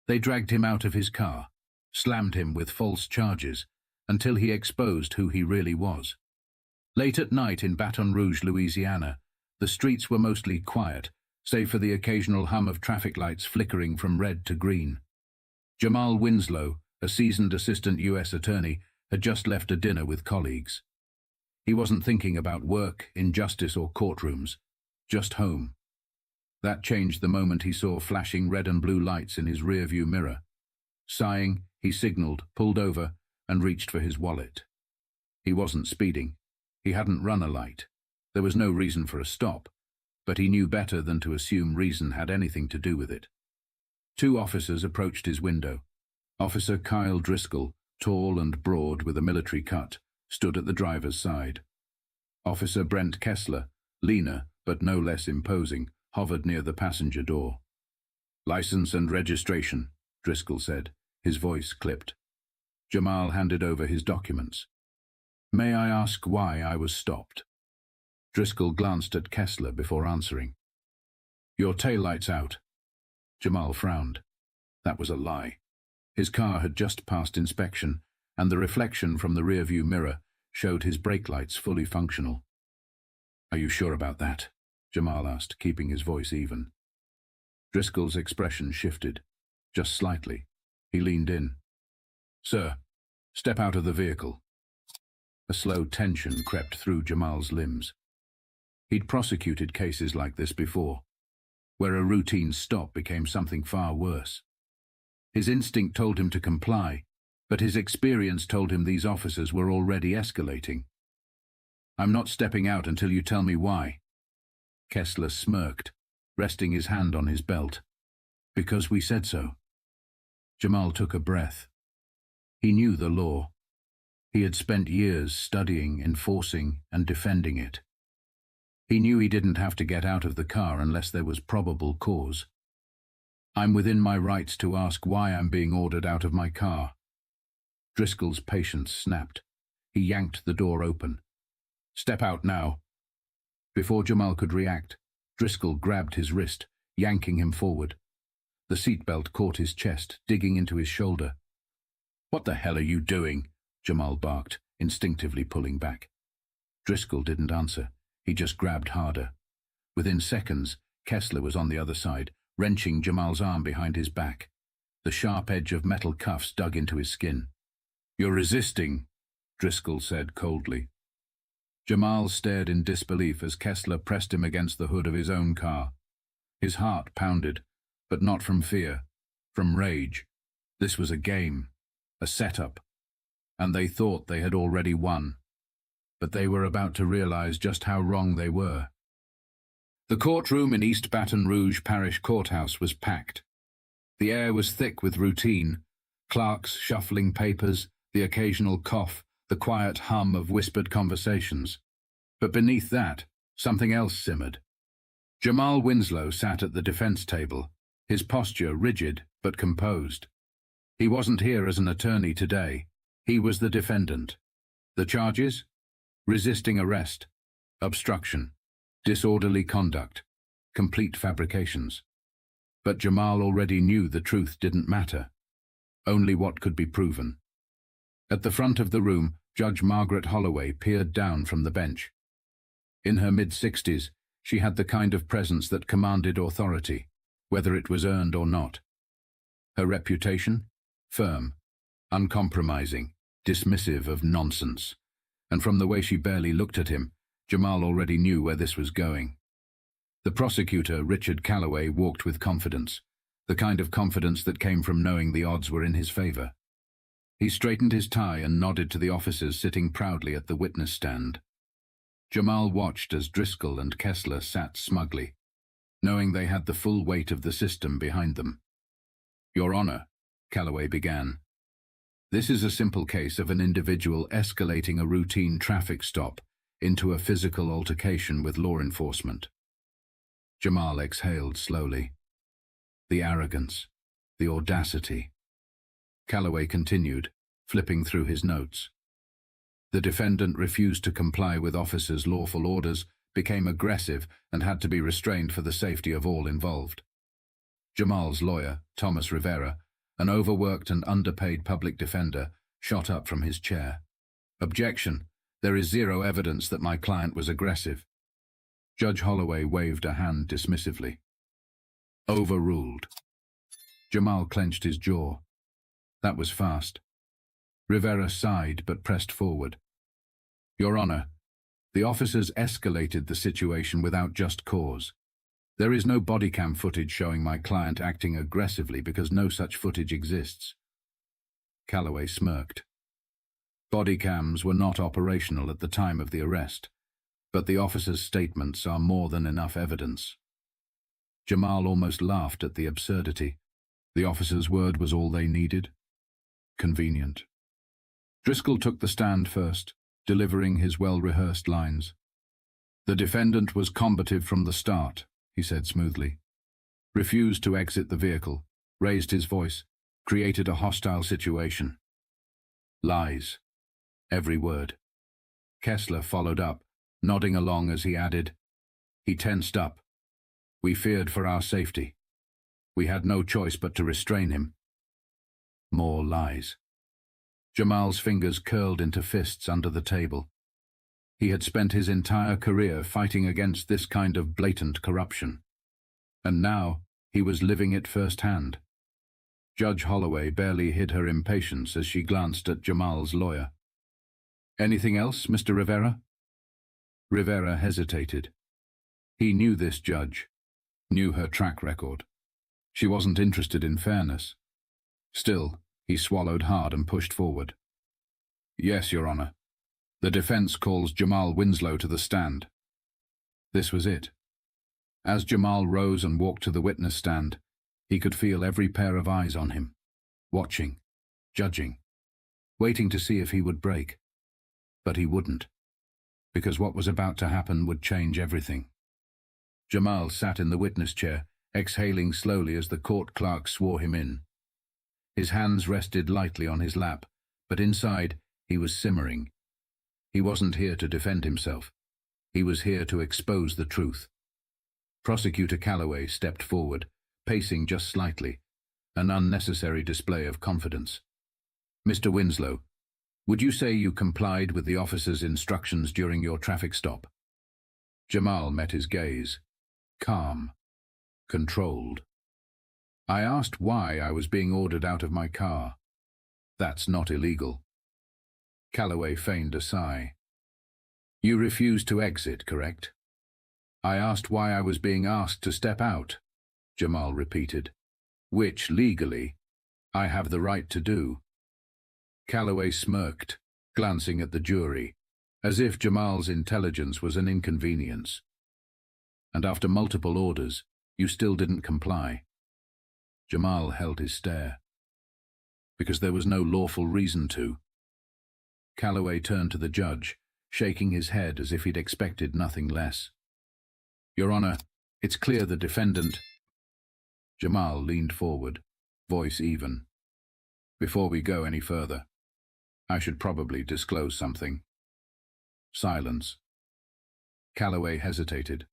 They dragged him out of his car, slammed him with false charges, until he exposed who he really was. Late at night in Baton Rouge, Louisiana, the streets were mostly quiet, save for the occasional hum of traffic lights flickering from red to green. Jamal Winslow, a seasoned assistant U.S. attorney, had just left a dinner with colleagues. He wasn't thinking about work, injustice, or courtrooms, just home. That changed the moment he saw flashing red and blue lights in his rearview mirror. Sighing, he signaled, pulled over, and reached for his wallet. He wasn't speeding. He hadn't run a light. There was no reason for a stop, but he knew better than to assume reason had anything to do with it. Two officers approached his window. Officer Kyle Driscoll, tall and broad with a military cut, stood at the driver's side. Officer Brent Kessler, leaner but no less imposing, hovered near the passenger door. "License and registration," Driscoll said, his voice clipped. Jamal handed over his documents. "May I ask why I was stopped?" Driscoll glanced at Kessler before answering. "Your taillight's out." Jamal frowned. That was a lie. His car had just passed inspection, and the reflection from the rearview mirror showed his brake lights fully functional. "Are you sure about that?" Jamal asked, keeping his voice even. Driscoll's expression shifted, just slightly. He leaned in. "Sir, step out of the vehicle." A slow tension crept through Jamal's limbs. He'd prosecuted cases like this before, where a routine stop became something far worse. His instinct told him to comply, but his experience told him these officers were already escalating. "I'm not stepping out until you tell me why." Kessler smirked, resting his hand on his belt. "Because we said so." Jamal took a breath. He knew the law. He had spent years studying, enforcing, and defending it. He knew he didn't have to get out of the car unless there was probable cause. "I'm within my rights to ask why I'm being ordered out of my car." Driscoll's patience snapped. He yanked the door open. "Step out now." Before Jamal could react, Driscoll grabbed his wrist, yanking him forward. The seatbelt caught his chest, digging into his shoulder. "What the hell are you doing?" Jamal barked, instinctively pulling back. Driscoll didn't answer. He just grabbed harder. Within seconds, Kessler was on the other side, wrenching Jamal's arm behind his back. The sharp edge of metal cuffs dug into his skin. "You're resisting," Driscoll said coldly. Jamal stared in disbelief as Kessler pressed him against the hood of his own car. His heart pounded, but not from fear, from rage. This was a game, a setup, and they thought they had already won. But they were about to realize just how wrong they were. The courtroom in East Baton Rouge Parish Courthouse was packed. The air was thick with routine, clerks shuffling papers, the occasional cough, the quiet hum of whispered conversations. But beneath that, something else simmered. Jamal Winslow sat at the defense table, his posture rigid but composed. He wasn't here as an attorney today. He was the defendant. The charges? Resisting arrest, obstruction, disorderly conduct, complete fabrications. But Jamal already knew the truth didn't matter, only what could be proven. At the front of the room, Judge Margaret Holloway peered down from the bench. In her mid-60s, she had the kind of presence that commanded authority, whether it was earned or not. Her reputation? Firm, uncompromising, dismissive of nonsense. And from the way she barely looked at him, Jamal already knew where this was going. The prosecutor, Richard Calloway, walked with confidence, the kind of confidence that came from knowing the odds were in his favor. He straightened his tie and nodded to the officers sitting proudly at the witness stand. Jamal watched as Driscoll and Kessler sat smugly, knowing they had the full weight of the system behind them. "Your Honor," Calloway began, "this is a simple case of an individual escalating a routine traffic stop into a physical altercation with law enforcement." Jamal exhaled slowly. The arrogance, the audacity. Calloway continued, flipping through his notes. The defendant refused to comply with officers' lawful orders, became aggressive, and had to be restrained for the safety of all involved. Jamal's lawyer, Thomas Rivera, An overworked and underpaid public defender shot up from his chair. Objection. There is zero evidence that my client was aggressive. Judge Holloway waved a hand dismissively. Overruled. Jamal clenched his jaw. That was fast. Rivera sighed but pressed forward. Your Honor, the officers escalated the situation without just cause. There is no body cam footage showing my client acting aggressively because no such footage exists. Calloway smirked. Body cams were not operational at the time of the arrest, but the officers' statements are more than enough evidence. Jamal almost laughed at the absurdity. The officer's word was all they needed. Convenient. Driscoll took the stand first, delivering his well-rehearsed lines. The defendant was combative from the start, he said smoothly. Refused to exit the vehicle, raised his voice, created a hostile situation. Lies. Every word. Kessler followed up, nodding along as he added, he tensed up. We feared for our safety. We had no choice but to restrain him. More lies. Jamal's fingers curled into fists under the table. He had spent his entire career fighting against this kind of blatant corruption. And now he was living it firsthand. Judge Holloway barely hid her impatience as she glanced at Jamal's lawyer. Anything else, Mr. Rivera? Rivera hesitated. He knew this judge, knew her track record. She wasn't interested in fairness. Still, he swallowed hard and pushed forward. Yes, Your Honor. The defense calls Jamal Winslow to the stand. This was it. As Jamal rose and walked to the witness stand, he could feel every pair of eyes on him, watching, judging, waiting to see if he would break. But he wouldn't, because what was about to happen would change everything. Jamal sat in the witness chair, exhaling slowly as the court clerk swore him in. His hands rested lightly on his lap, but inside he was simmering. He wasn't here to defend himself. He was here to expose the truth. Prosecutor Calloway stepped forward, pacing just slightly, an unnecessary display of confidence. Mr. Winslow, would you say you complied with the officer's instructions during your traffic stop? Jamal met his gaze. Calm. Controlled. I asked why I was being ordered out of my car. That's not illegal. Calloway feigned a sigh. You refused to exit, correct? I asked why I was being asked to step out, Jamal repeated, which, legally, I have the right to do. Calloway smirked, glancing at the jury, as if Jamal's intelligence was an inconvenience. And after multiple orders, you still didn't comply. Jamal held his stare. Because there was no lawful reason to. Calloway turned to the judge, shaking his head as if he'd expected nothing less. Your Honor, it's clear the defendant... Jamal leaned forward, voice even. Before we go any further, I should probably disclose something. Silence. Calloway hesitated.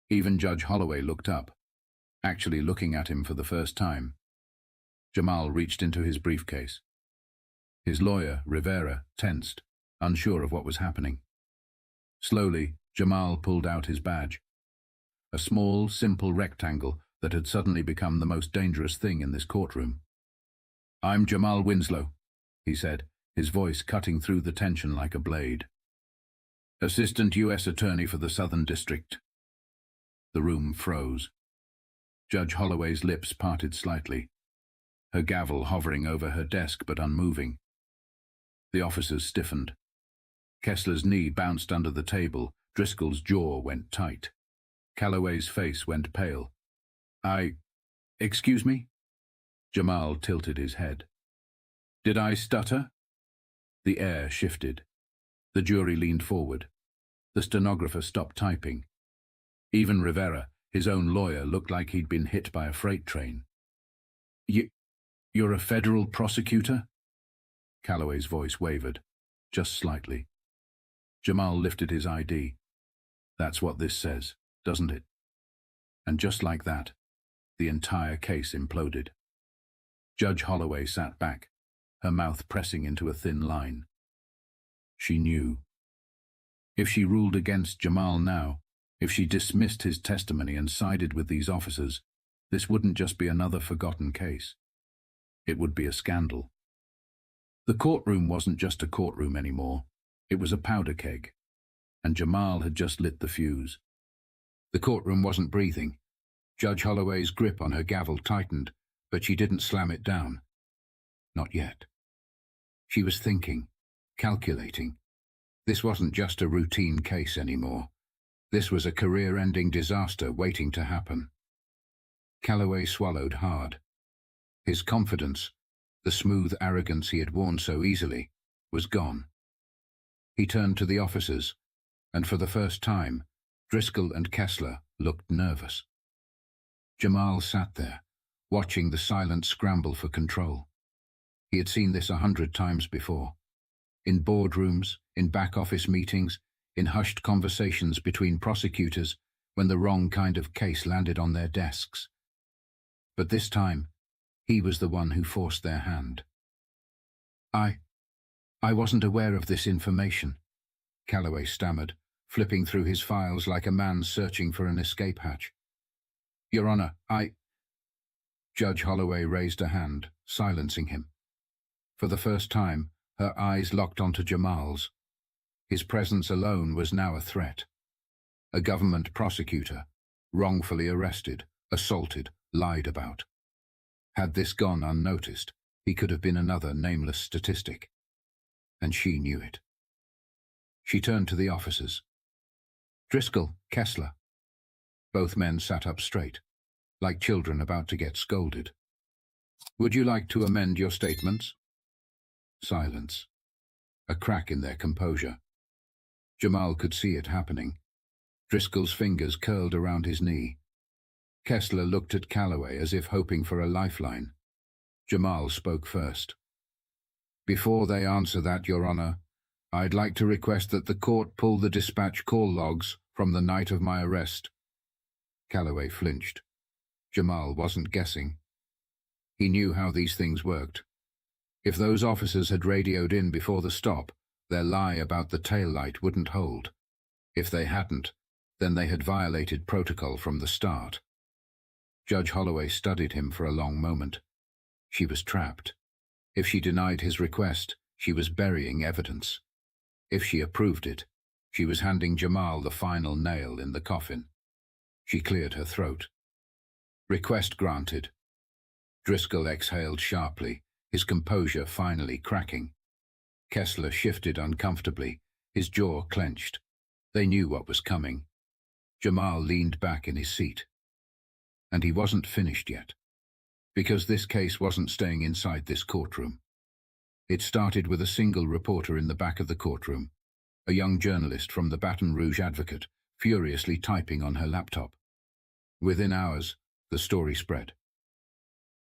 Even Judge Holloway looked up, actually looking at him for the first time. Jamal reached into his briefcase. His lawyer, Rivera, tensed, unsure of what was happening. Slowly, Jamal pulled out his badge. A small, simple rectangle that had suddenly become the most dangerous thing in this courtroom. I'm Jamal Winslow, he said, his voice cutting through the tension like a blade. Assistant U.S. Attorney for the Southern District. The room froze. Judge Holloway's lips parted slightly, her gavel hovering over her desk but unmoving. The officers stiffened. Kessler's knee bounced under the table, Driscoll's jaw went tight. Calloway's face went pale. Excuse me? Jamal tilted his head. Did I stutter? The air shifted. The jury leaned forward. The stenographer stopped typing. Even Rivera, his own lawyer, looked like he'd been hit by a freight train. You're a federal prosecutor? Calloway's voice wavered, just slightly. Jamal lifted his ID. That's what this says, doesn't it? And just like that, the entire case imploded. Judge Holloway sat back, her mouth pressing into a thin line. She knew. If she ruled against Jamal now, if she dismissed his testimony and sided with these officers, this wouldn't just be another forgotten case. It would be a scandal. The courtroom wasn't just a courtroom anymore. It was a powder keg, and Jamal had just lit the fuse. The courtroom wasn't breathing. Judge Holloway's grip on her gavel tightened, but she didn't slam it down. Not yet. She was thinking, calculating. This wasn't just a routine case anymore. This was a career-ending disaster waiting to happen. Calloway swallowed hard. His confidence, the smooth arrogance he had worn so easily, was gone. He turned to the officers, and for the first time, Driscoll and Kessler looked nervous. Jamal sat there, watching the silent scramble for control. He had seen this 100 times before. In boardrooms, in back-office meetings, in hushed conversations between prosecutors when the wrong kind of case landed on their desks. But this time, he was the one who forced their hand. I wasn't aware of this information, Calloway stammered, flipping through his files like a man searching for an escape hatch. Your Honor, Judge Holloway raised a hand, silencing him. For the first time, her eyes locked onto Jamal's. His presence alone was now a threat. A government prosecutor, wrongfully arrested, assaulted, lied about. Had this gone unnoticed, he could have been another nameless statistic. And she knew it. She turned to the officers. Driscoll, Kessler. Both men sat up straight, like children about to get scolded. Would you like to amend your statements? Silence. A crack in their composure. Jamal could see it happening. Driscoll's fingers curled around his knee. Kessler looked at Calloway as if hoping for a lifeline. Jamal spoke first. Before they answer that, Your Honor, I'd like to request that the court pull the dispatch call logs from the night of my arrest. Calloway flinched. Jamal wasn't guessing. He knew how these things worked. If those officers had radioed in before the stop, their lie about the taillight wouldn't hold. If they hadn't, then they had violated protocol from the start. Judge Holloway studied him for a long moment. She was trapped. If she denied his request, she was burying evidence. If she approved it, she was handing Jamal the final nail in the coffin. She cleared her throat. Request granted. Driscoll exhaled sharply, his composure finally cracking. Kessler shifted uncomfortably, his jaw clenched. They knew what was coming. Jamal leaned back in his seat. And he wasn't finished yet. Because this case wasn't staying inside this courtroom. It started with a single reporter in the back of the courtroom, a young journalist from the Baton Rouge Advocate, furiously typing on her laptop. Within hours, the story spread.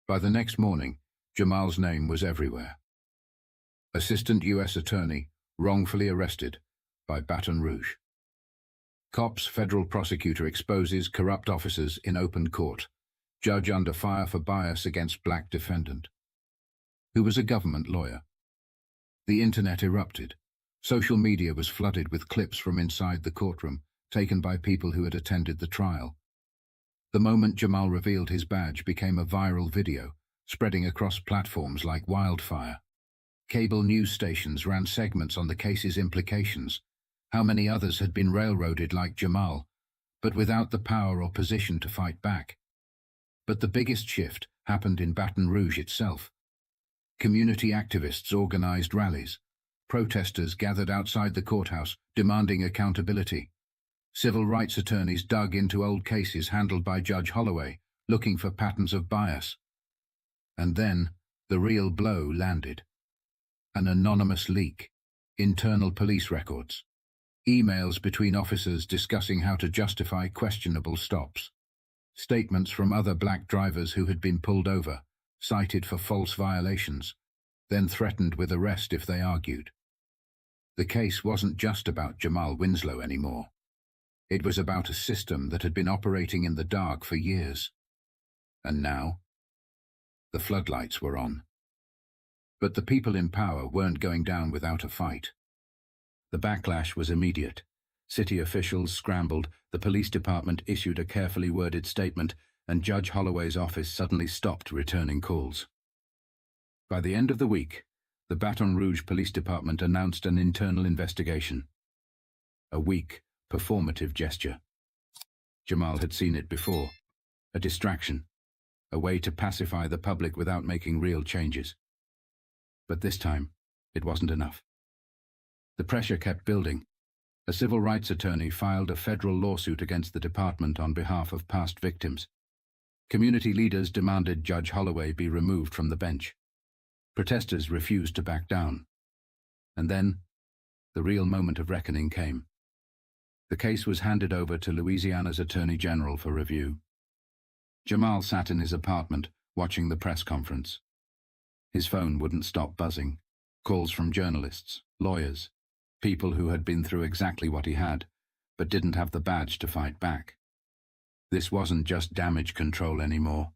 By the next morning, Jamal's name was everywhere. Assistant U.S. Attorney, wrongfully arrested by Baton Rouge. Cops federal prosecutor exposes corrupt officers in open court. Judge under fire for bias against black defendant. Who was a government lawyer. The internet erupted. Social media was flooded with clips from inside the courtroom, taken by people who had attended the trial. The moment Jamal revealed his badge became a viral video, spreading across platforms like wildfire. Cable news stations ran segments on the case's implications, how many others had been railroaded like Jamal, but without the power or position to fight back. But the biggest shift happened in Baton Rouge itself. Community activists organized rallies. Protesters gathered outside the courthouse, demanding accountability. Civil rights attorneys dug into old cases handled by Judge Holloway, looking for patterns of bias. And then, the real blow landed. An anonymous leak. Internal police records. Emails between officers discussing how to justify questionable stops. Statements from other black drivers who had been pulled over, cited for false violations, then threatened with arrest if they argued. The case wasn't just about Jamal Winslow anymore. It was about a system that had been operating in the dark for years. And now? The floodlights were on. But the people in power weren't going down without a fight. The backlash was immediate. City officials scrambled, the police department issued a carefully worded statement, and Judge Holloway's office suddenly stopped returning calls. By the end of the week, the Baton Rouge Police Department announced an internal investigation. A weak, performative gesture. Jamal had seen it before. A distraction. A way to pacify the public without making real changes. But this time, it wasn't enough. The pressure kept building. A civil rights attorney filed a federal lawsuit against the department on behalf of past victims. Community leaders demanded Judge Holloway be removed from the bench. Protesters refused to back down. And then, the real moment of reckoning came. The case was handed over to Louisiana's Attorney General for review. Jamal sat in his apartment, watching the press conference. His phone wouldn't stop buzzing. Calls from journalists, lawyers, people who had been through exactly what he had, but didn't have the badge to fight back. This wasn't just damage control anymore.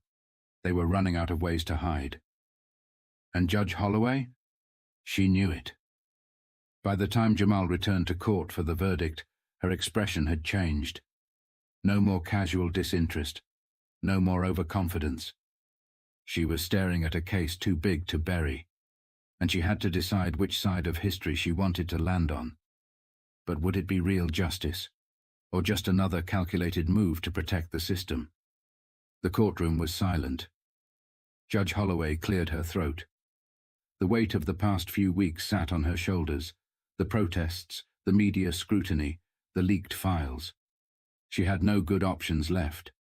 They were running out of ways to hide. And Judge Holloway? She knew it. By the time Jamal returned to court for the verdict, her expression had changed. No more casual disinterest. No more overconfidence. She was staring at a case too big to bury, and she had to decide which side of history she wanted to land on. But would it be real justice, or just another calculated move to protect the system? The courtroom was silent. Judge Holloway cleared her throat. The weight of the past few weeks sat on her shoulders, the protests, the media scrutiny, the leaked files. She had no good options left.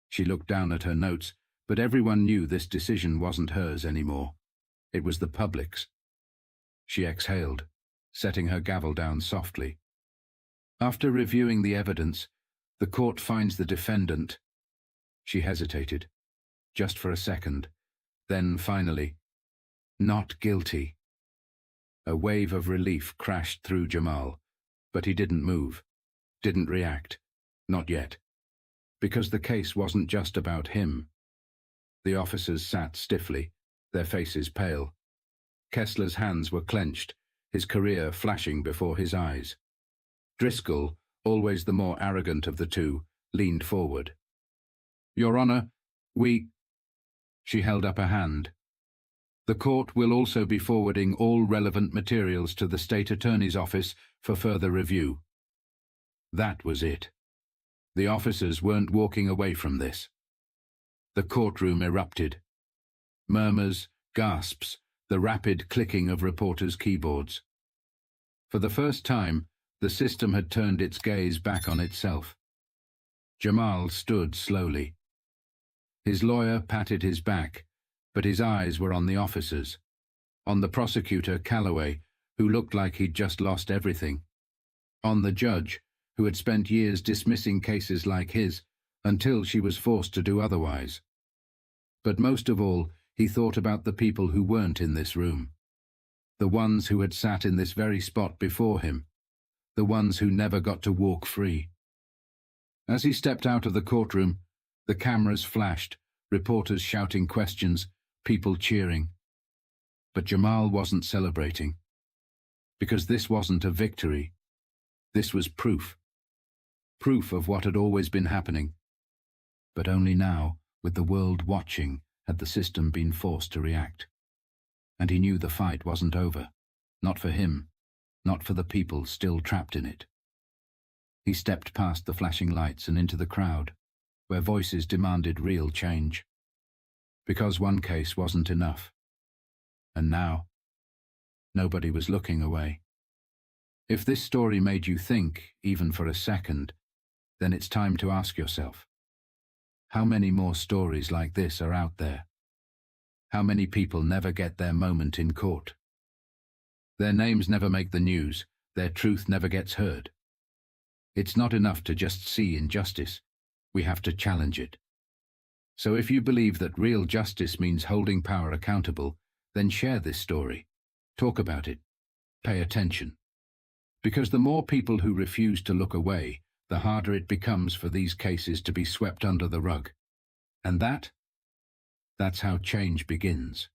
She looked down at her notes, but everyone knew this decision wasn't hers anymore. It was the public's. She exhaled, setting her gavel down softly. After reviewing the evidence, the court finds the defendant. She hesitated, just for a second, then finally, not guilty. A wave of relief crashed through Jamal, but he didn't move, didn't react, not yet, because the case wasn't just about him. The officers sat stiffly, their faces pale. Kessler's hands were clenched, his career flashing before his eyes. Driscoll, always the more arrogant of the two, leaned forward. "Your Honor, She held up a hand. "The court will also be forwarding all relevant materials to the State Attorney's Office for further review." That was it. The officers weren't walking away from this. The courtroom erupted. Murmurs, gasps, the rapid clicking of reporters' keyboards. For the first time, the system had turned its gaze back on itself. Jamal stood slowly. His lawyer patted his back, but his eyes were on the officers, on the prosecutor, Calloway, who looked like he'd just lost everything, on the judge, who had spent years dismissing cases like his until she was forced to do otherwise. But most of all, he thought about the people who weren't in this room, the ones who had sat in this very spot before him, the ones who never got to walk free. As he stepped out of the courtroom, the cameras flashed, reporters shouting questions, people cheering. But Jamal wasn't celebrating, because this wasn't a victory. This was proof. Proof of what had always been happening. But only now, with the world watching, had the system been forced to react. And he knew the fight wasn't over. Not for him, not for the people still trapped in it. He stepped past the flashing lights and into the crowd, where voices demanded real change. Because one case wasn't enough. And now, nobody was looking away. If this story made you think, even for a second, then it's time to ask yourself, how many more stories like this are out there? How many people never get their moment in court? Their names never make the news, their truth never gets heard. It's not enough to just see injustice. We have to challenge it. So if you believe that real justice means holding power accountable, then share this story. Talk about it. Pay attention. Because the more people who refuse to look away, the harder it becomes for these cases to be swept under the rug. And that That's how change begins.